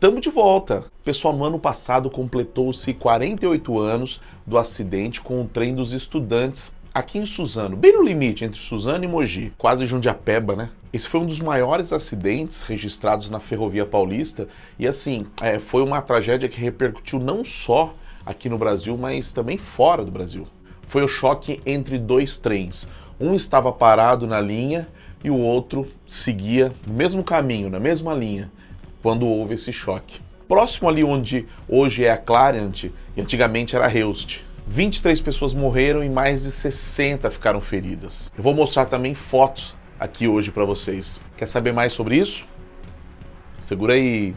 Tamo de volta. Pessoal, no ano passado completou-se 48 anos do acidente com o trem dos estudantes aqui em Suzano, bem no limite entre Suzano e Mogi, quase Jundiapeba, né? Esse foi um dos maiores acidentes registrados na Ferrovia Paulista e assim, foi uma tragédia que repercutiu não só aqui no Brasil, mas também fora do Brasil. Foi o choque entre dois trens. Um estava parado na linha e o outro seguia no mesmo caminho, na mesma linha, quando houve esse choque. Próximo ali onde hoje é a Clariant e antigamente era a Heust. 23 pessoas morreram e mais de 60 ficaram feridas. Eu vou mostrar também fotos aqui hoje para vocês. Quer saber mais sobre isso? Segura aí.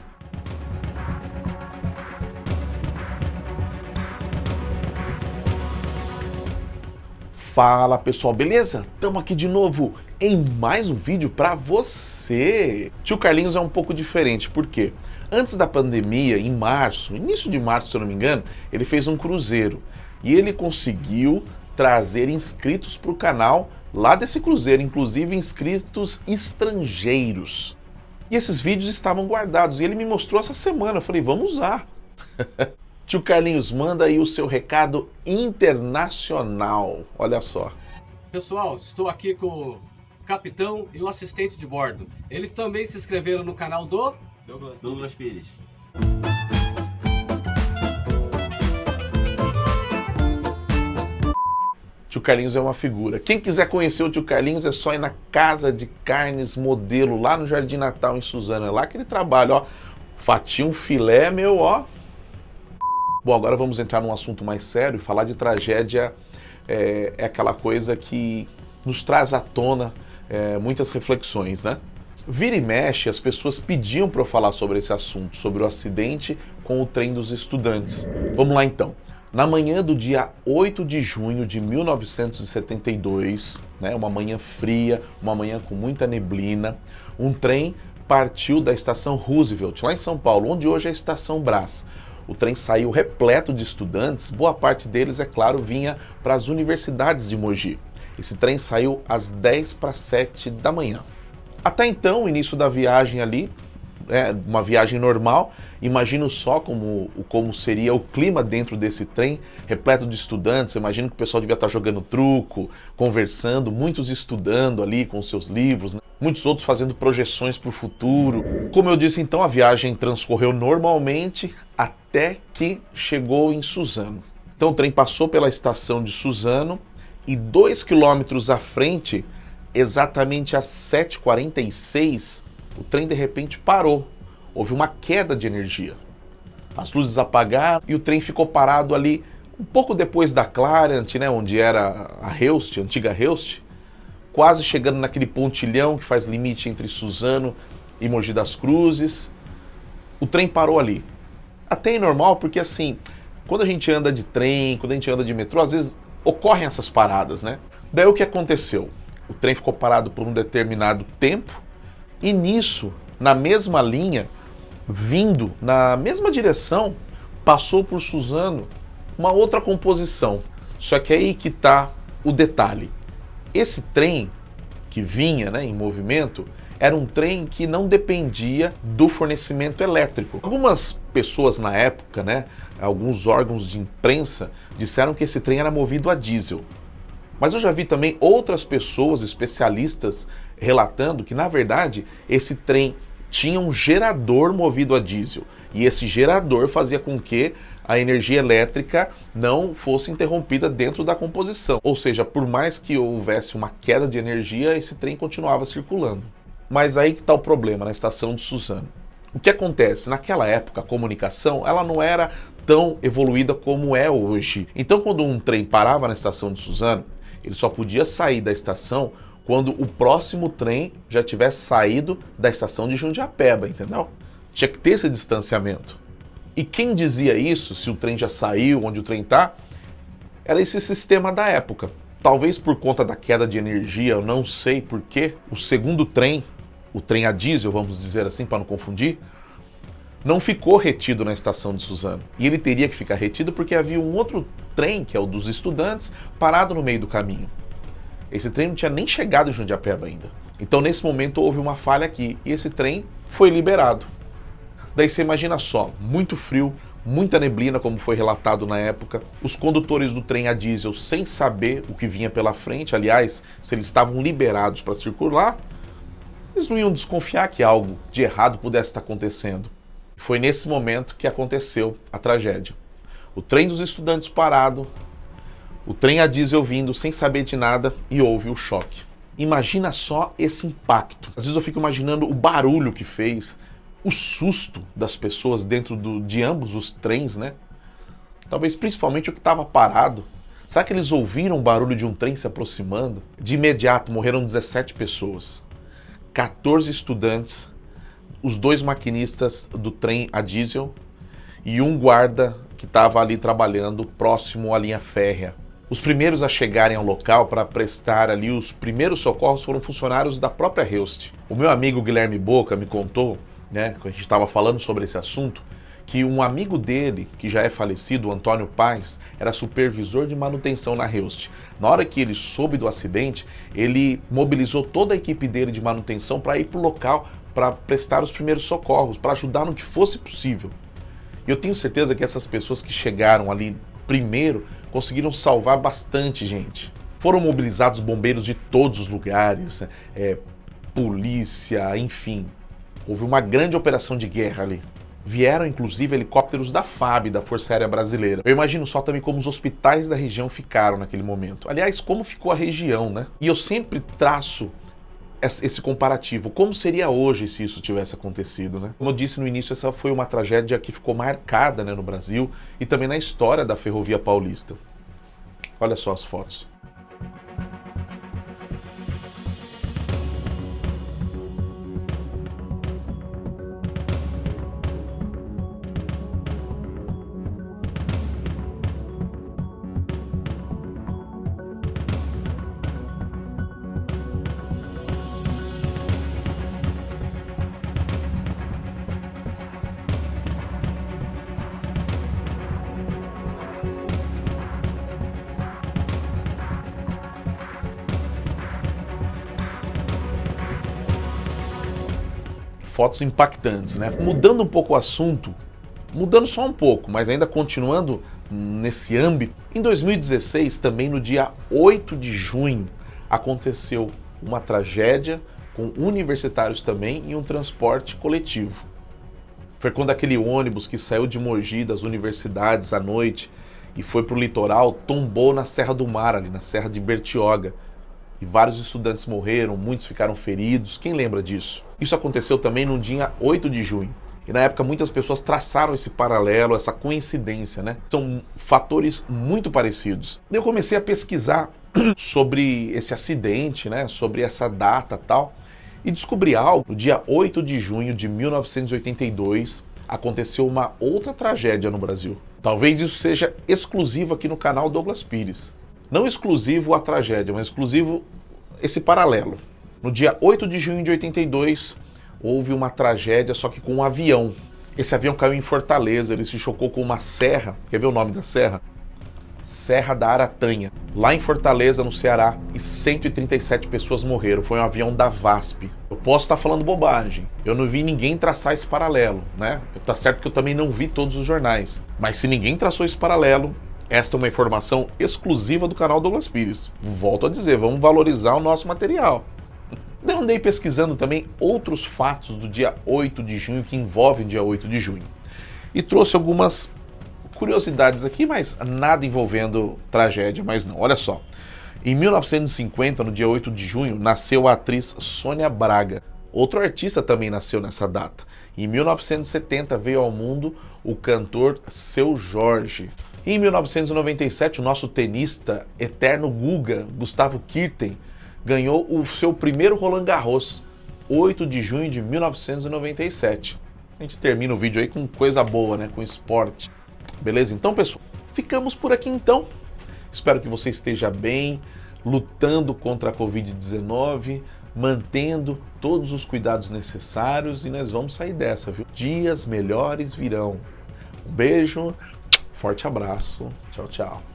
Fala pessoal, beleza? Estamos aqui de novo em mais um vídeo para você. Tio Carlinhos é um pouco diferente, por quê? Antes da pandemia, em março, início de março se eu não me engano, ele fez um cruzeiro e ele conseguiu trazer inscritos para o canal lá desse cruzeiro, inclusive inscritos estrangeiros. E esses vídeos estavam guardados e ele me mostrou essa semana, eu falei, vamos usar. Tio Carlinhos, manda aí o seu recado internacional. Olha só. Pessoal, estou aqui com o capitão e o assistente de bordo. Eles também se inscreveram no canal do Douglas Pires. Tio Carlinhos é uma figura. Quem quiser conhecer o Tio Carlinhos é só ir na Casa de Carnes Modelo, lá no Jardim Natal, em Suzano. É lá que ele trabalha, ó. Fatia, filé, meu, ó. Bom, agora vamos entrar num assunto mais sério. Falar de tragédia é aquela coisa que nos traz à tona muitas reflexões, né? Vira e mexe, as pessoas pediam para eu falar sobre esse assunto, sobre o acidente com o trem dos estudantes. Vamos lá então. Na manhã do dia 8 de junho de 1972, né, uma manhã fria, uma manhã com muita neblina, um trem partiu da estação Roosevelt, lá em São Paulo, onde hoje é a estação Brás. O trem saiu repleto de estudantes, boa parte deles, é claro, vinha para as universidades de Mogi. Esse trem saiu às 6:50 da manhã. Até então, o início da viagem ali, uma viagem normal. Imagino só como seria o clima dentro desse trem, repleto de estudantes. Eu imagino que o pessoal devia estar jogando truco, conversando, muitos estudando ali com seus livros, né? Muitos outros fazendo projeções para o futuro. Como eu disse então, a viagem transcorreu normalmente até que chegou em Suzano. Então o trem passou pela estação de Suzano e 2 quilômetros à frente, exatamente às 7h46, o trem de repente parou. Houve uma queda de energia. As luzes apagaram e o trem ficou parado ali um pouco depois da Clariant, né, onde era a Heust, a antiga Heust, quase chegando naquele pontilhão que faz limite entre Suzano e Mogi das Cruzes. O trem parou ali. Até é normal porque assim, quando a gente anda de trem, quando a gente anda de metrô, às vezes ocorrem essas paradas, né? Daí o que aconteceu? O trem ficou parado por um determinado tempo e nisso, na mesma linha, vindo na mesma direção, passou por Suzano uma outra composição. Só que aí que está o detalhe. Esse trem que vinha, né, em movimento era um trem que não dependia do fornecimento elétrico. Algumas pessoas na época, né, alguns órgãos de imprensa, disseram que esse trem era movido a diesel. Mas eu já vi também outras pessoas, especialistas, relatando que, na verdade, esse trem tinha um gerador movido a diesel. E esse gerador fazia com que a energia elétrica não fosse interrompida dentro da composição. Ou seja, por mais que houvesse uma queda de energia, esse trem continuava circulando. Mas aí que está o problema na estação de Suzano. O que acontece? Naquela época, a comunicação ela não era tão evoluída como é hoje. Então, quando um trem parava na estação de Suzano, ele só podia sair da estação quando o próximo trem já tivesse saído da estação de Jundiapeba, entendeu? Tinha que ter esse distanciamento. E quem dizia isso, se o trem já saiu, onde o trem está, era esse sistema da época. Talvez por conta da queda de energia, eu não sei porquê, o segundo trem, o trem a diesel, vamos dizer assim, para não confundir, não ficou retido na estação de Suzano. E ele teria que ficar retido porque havia um outro trem, que é o dos estudantes, parado no meio do caminho. Esse trem não tinha nem chegado em Jundiapeba ainda. Então, nesse momento, houve uma falha aqui e esse trem foi liberado. Daí você imagina só, muito frio, muita neblina, como foi relatado na época, os condutores do trem a diesel sem saber o que vinha pela frente, aliás, se eles estavam liberados para circular, eles não iam desconfiar que algo de errado pudesse estar acontecendo. Foi nesse momento que aconteceu a tragédia. O trem dos estudantes parado, o trem a diesel vindo sem saber de nada e houve o choque. Imagina só esse impacto. Às vezes eu fico imaginando o barulho que fez, o susto das pessoas dentro de ambos os trens, né? Talvez principalmente o que estava parado. Será que eles ouviram o barulho de um trem se aproximando? De imediato morreram 17 pessoas, 14 estudantes, os 2 maquinistas do trem a diesel e um guarda que estava ali trabalhando próximo à linha férrea. Os primeiros a chegarem ao local para prestar ali os primeiros socorros foram funcionários da própria Heust. O meu amigo Guilherme Boca me contou, né, quando a gente estava falando sobre esse assunto, que um amigo dele, que já é falecido, o Antônio Paes, era supervisor de manutenção na Heust. Na hora que ele soube do acidente, ele mobilizou toda a equipe dele de manutenção para ir para o local para prestar os primeiros socorros, para ajudar no que fosse possível. E eu tenho certeza que essas pessoas que chegaram ali primeiro conseguiram salvar bastante gente. Foram mobilizados bombeiros de todos os lugares, polícia, enfim. Houve uma grande operação de guerra ali. Vieram inclusive helicópteros da FAB, da Força Aérea Brasileira. Eu imagino só também como os hospitais da região ficaram naquele momento. Aliás, como ficou a região, né? E eu sempre traço esse comparativo. Como seria hoje se isso tivesse acontecido, né? Como eu disse no início, essa foi uma tragédia que ficou marcada, né, no Brasil e também na história da Ferrovia Paulista. Olha só as fotos. Fotos impactantes, né? Mudando um pouco o assunto, mudando só um pouco, mas ainda continuando nesse âmbito, em 2016, também no dia 8 de junho, aconteceu uma tragédia com universitários também em um transporte coletivo. Foi quando aquele ônibus que saiu de Mogi, das universidades à noite, e foi para o litoral, tombou na Serra do Mar, ali na Serra de Bertioga. E vários estudantes morreram, muitos ficaram feridos. Quem lembra disso? Isso aconteceu também no dia 8 de junho. E na época muitas pessoas traçaram esse paralelo, essa coincidência, né? São fatores muito parecidos. Eu comecei a pesquisar sobre esse acidente, né? Sobre essa data e tal. E descobri algo. No dia 8 de junho de 1982, aconteceu uma outra tragédia no Brasil. Talvez isso seja exclusivo aqui no canal Douglas Pires. Não exclusivo a tragédia, mas exclusivo esse paralelo. No dia 8 de junho de 82, houve uma tragédia, só que com um avião. Esse avião caiu em Fortaleza, ele se chocou com uma serra. Quer ver o nome da serra? Serra da Aratanha, lá em Fortaleza, no Ceará, e 137 pessoas morreram. Foi um avião da VASP. Eu posso estar falando bobagem, eu não vi ninguém traçar esse paralelo, né? Tá certo que eu também não vi todos os jornais, mas se ninguém traçou esse paralelo, esta é uma informação exclusiva do canal Douglas Pires. Volto a dizer, vamos valorizar o nosso material. Eu andei pesquisando também outros fatos do dia 8 de junho que envolvem o dia 8 de junho. E trouxe algumas curiosidades aqui, mas nada envolvendo tragédia, mas não. Olha só. Em 1950, no dia 8 de junho, nasceu a atriz Sônia Braga. Outro artista também nasceu nessa data. Em 1970 veio ao mundo o cantor Seu Jorge. Em 1997, o nosso tenista eterno Guga, Gustavo Kirten, ganhou o seu primeiro Roland Garros, 8 de junho de 1997. A gente termina o vídeo aí com coisa boa, né? Com esporte. Beleza? Então, pessoal, ficamos por aqui então. Espero que você esteja bem, lutando contra a Covid-19, mantendo todos os cuidados necessários e nós vamos sair dessa, viu? Dias melhores virão. Um beijo, forte abraço, tchau, tchau.